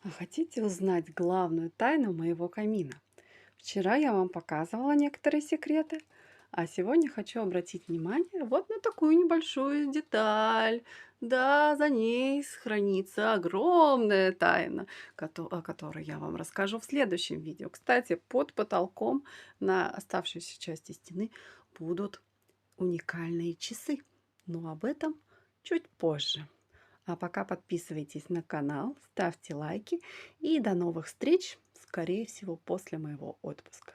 А хотите узнать главную тайну моего камина? Вчера я вам показывала некоторые секреты, а сегодня хочу обратить внимание вот на такую небольшую деталь. Да, за ней хранится огромная тайна, о которой я вам расскажу в следующем видео. Кстати, под потолком на оставшейся части стены будут уникальные часы. Но об этом чуть позже. А пока подписывайтесь на канал, ставьте лайки и до новых встреч, скорее всего, после моего отпуска.